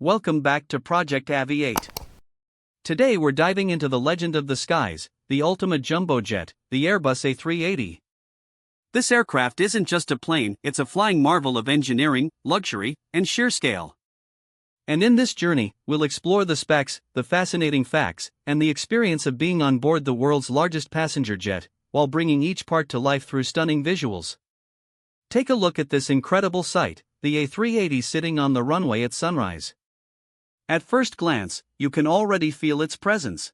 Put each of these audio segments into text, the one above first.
Welcome back to Project Aviate. Today we're diving into the legend of the skies, the ultimate jumbo jet, the Airbus A380. This aircraft isn't just a plane, it's a flying marvel of engineering, luxury, and sheer scale. And in this journey, we'll explore the specs, the fascinating facts, and the experience of being on board the world's largest passenger jet, while bringing each part to life through stunning visuals. Take a look at this incredible sight, the A380 sitting on the runway at sunrise. At first glance, you can already feel its presence.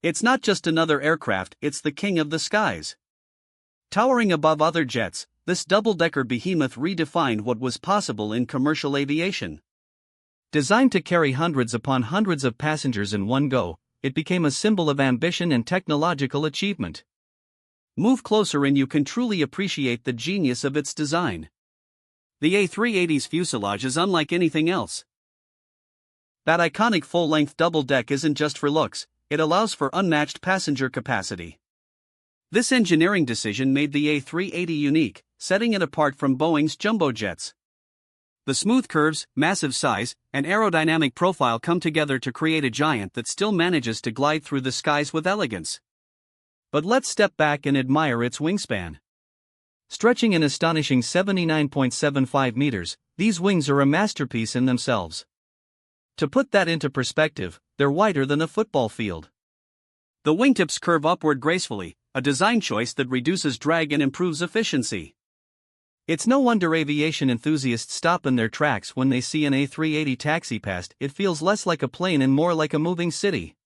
It's not just another aircraft, it's the king of the skies. Towering above other jets, this double-decker behemoth redefined what was possible in commercial aviation. Designed to carry hundreds upon hundreds of passengers in one go, it became a symbol of ambition and technological achievement. Move closer and you can truly appreciate the genius of its design. The A380's fuselage is unlike anything else. That iconic full-length double deck isn't just for looks, it allows for unmatched passenger capacity. This engineering decision made the A380 unique, setting it apart from Boeing's jumbo jets. The smooth curves, massive size, and aerodynamic profile come together to create a giant that still manages to glide through the skies with elegance. But let's step back and admire its wingspan. Stretching an astonishing 79.75 meters, these wings are a masterpiece in themselves. To put that into perspective, they're wider than a football field. The wingtips curve upward gracefully, a design choice that reduces drag and improves efficiency. It's no wonder aviation enthusiasts stop in their tracks when they see an A380 taxi past. It feels less like a plane and more like a moving city.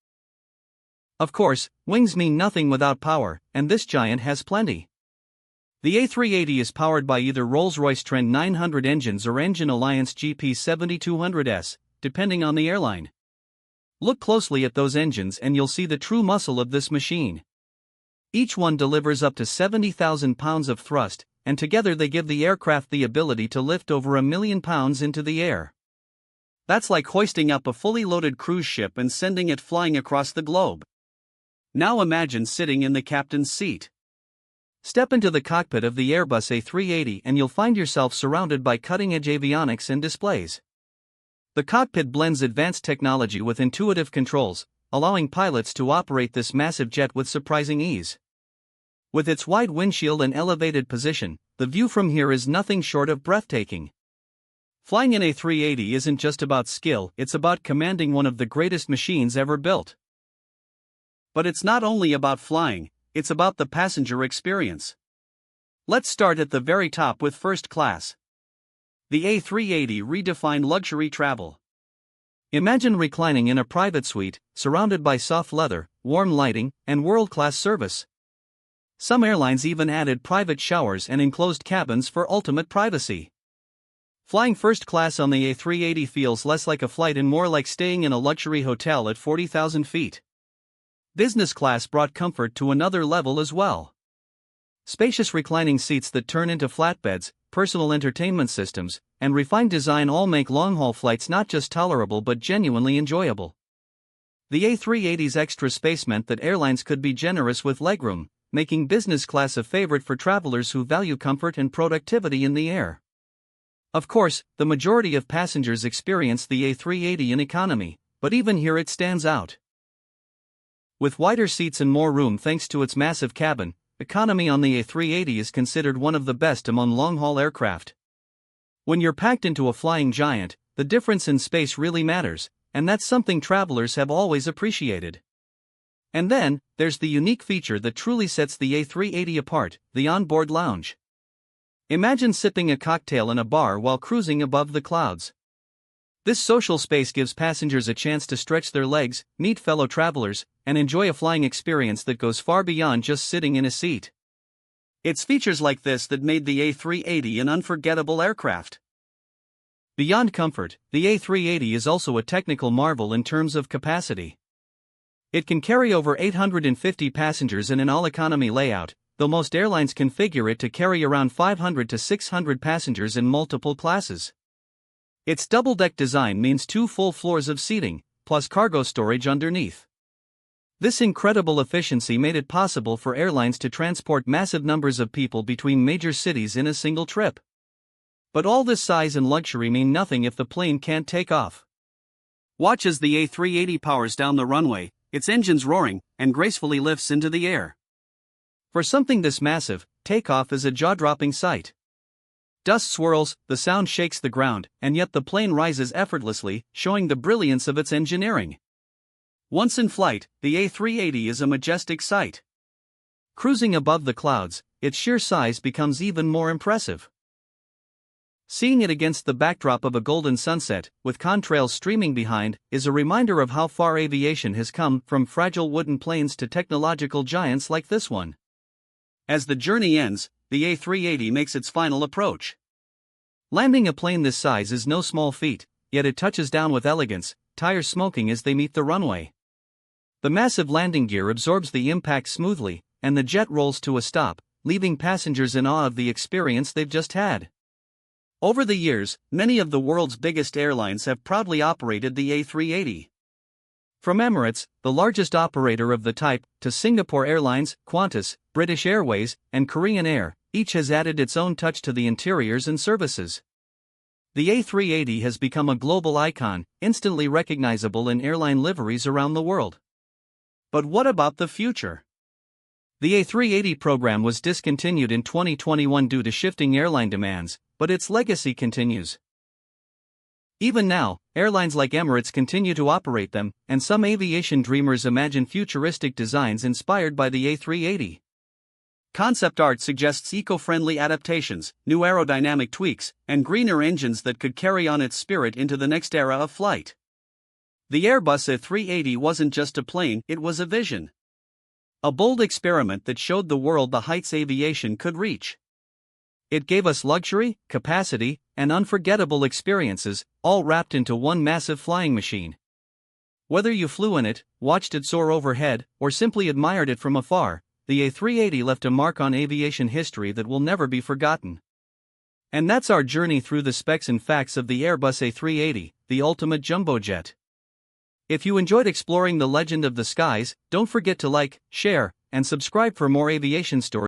Of course, wings mean nothing without power, and this giant has plenty. The A380 is powered by either Rolls-Royce Trent 900 engines or Engine Alliance GP7200S, depending on the airline. Look closely at those engines and you'll see the true muscle of this machine. Each one delivers up to 70,000 pounds of thrust, and together they give the aircraft the ability to lift over 1 million pounds into the air. That's like hoisting up a fully loaded cruise ship and sending it flying across the globe. Now imagine sitting in the captain's seat. Step into the cockpit of the Airbus A380 and you'll find yourself surrounded by cutting-edge avionics and displays. The cockpit blends advanced technology with intuitive controls, allowing pilots to operate this massive jet with surprising ease. With its wide windshield and elevated position, the view from here is nothing short of breathtaking. Flying an A380 isn't just about skill, it's about commanding one of the greatest machines ever built. But it's not only about flying, it's about the passenger experience. Let's start at the very top with first class. The A380 redefined luxury travel. Imagine reclining in a private suite, surrounded by soft leather, warm lighting, and world-class service. Some airlines even added private showers and enclosed cabins for ultimate privacy. Flying first class on the A380 feels less like a flight and more like staying in a luxury hotel at 40,000 feet. Business class brought comfort to another level as well. Spacious reclining seats that turn into flatbeds, personal entertainment systems, and refined design all make long-haul flights not just tolerable but genuinely enjoyable. The A380's extra space meant that airlines could be generous with legroom, making business class a favorite for travelers who value comfort and productivity in the air. Of course, the majority of passengers experience the A380 in economy, but even here it stands out. With wider seats and more room thanks to its massive cabin, economy on the A380 is considered one of the best among long-haul aircraft. When you're packed into a flying giant, the difference in space really matters, and that's something travelers have always appreciated. And then, there's the unique feature that truly sets the A380 apart, the onboard lounge. Imagine sipping a cocktail in a bar while cruising above the clouds. This social space gives passengers a chance to stretch their legs, meet fellow travelers, and enjoy a flying experience that goes far beyond just sitting in a seat. It's features like this that made the A380 an unforgettable aircraft. Beyond comfort, the A380 is also a technical marvel in terms of capacity. It can carry over 850 passengers in an all-economy layout, though most airlines configure it to carry around 500 to 600 passengers in multiple classes. Its double-deck design means 2 full floors of seating, plus cargo storage underneath. This incredible efficiency made it possible for airlines to transport massive numbers of people between major cities in a single trip. But all this size and luxury mean nothing if the plane can't take off. Watch as the A380 powers down the runway, its engines roaring, and gracefully lifts into the air. For something this massive, takeoff is a jaw-dropping sight. Dust swirls, the sound shakes the ground, and yet the plane rises effortlessly, showing the brilliance of its engineering. Once in flight, the A380 is a majestic sight. Cruising above the clouds, its sheer size becomes even more impressive. Seeing it against the backdrop of a golden sunset, with contrails streaming behind, is a reminder of how far aviation has come, from fragile wooden planes to technological giants like this one. As the journey ends, the A380 makes its final approach. Landing a plane this size is no small feat, yet it touches down with elegance, tires smoking as they meet the runway. The massive landing gear absorbs the impact smoothly, and the jet rolls to a stop, leaving passengers in awe of the experience they've just had. Over the years, many of the world's biggest airlines have proudly operated the A380. From Emirates, the largest operator of the type, to Singapore Airlines, Qantas, British Airways, and Korean Air, each has added its own touch to the interiors and services. The A380 has become a global icon, instantly recognizable in airline liveries around the world. But what about the future? The A380 program was discontinued in 2021 due to shifting airline demands, but its legacy continues. Even now, airlines like Emirates continue to operate them, and some aviation dreamers imagine futuristic designs inspired by the A380. Concept art suggests eco-friendly adaptations, new aerodynamic tweaks, and greener engines that could carry on its spirit into the next era of flight. The Airbus A380 wasn't just a plane, it was a vision. A bold experiment that showed the world the heights aviation could reach. It gave us luxury, capacity, and unforgettable experiences, all wrapped into one massive flying machine. Whether you flew in it, watched it soar overhead, or simply admired it from afar, the A380 left a mark on aviation history that will never be forgotten. And that's our journey through the specs and facts of the Airbus A380, the ultimate jumbo jet. If you enjoyed exploring the legend of the skies, don't forget to like, share, and subscribe for more aviation stories.